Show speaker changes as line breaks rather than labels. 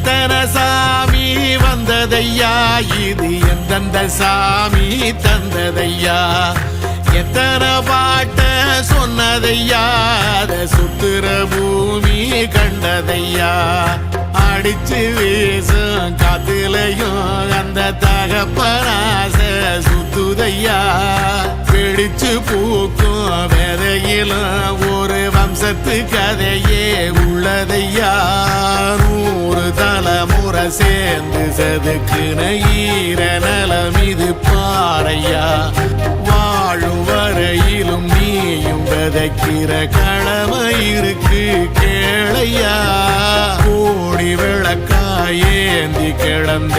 எத்தனை சாமி வந்ததையா, இது எந்தெந்த சாமி தந்ததையா, எத்தனை பாட்ட சொன்னதையா, அத சுத்துற பூமி கண்டதையா, அடிச்சு வீசும் காத்துலையும் அந்த தகப்பனாச சுத்துதையா, பிடிச்சு பூக்கும் வேதையிலும் ஒரு வம்சத்து கதையே உள்ளதையா, 100 தலைமுறை சேர்ந்து செதுக்குன ஈர நலம் இது பாறையா, வாழும் வரையிலும் நீயும் விதைக்கிற கடமை இருக்கு கேளையா, கோடி விளக்காயேந்தி கிடந்த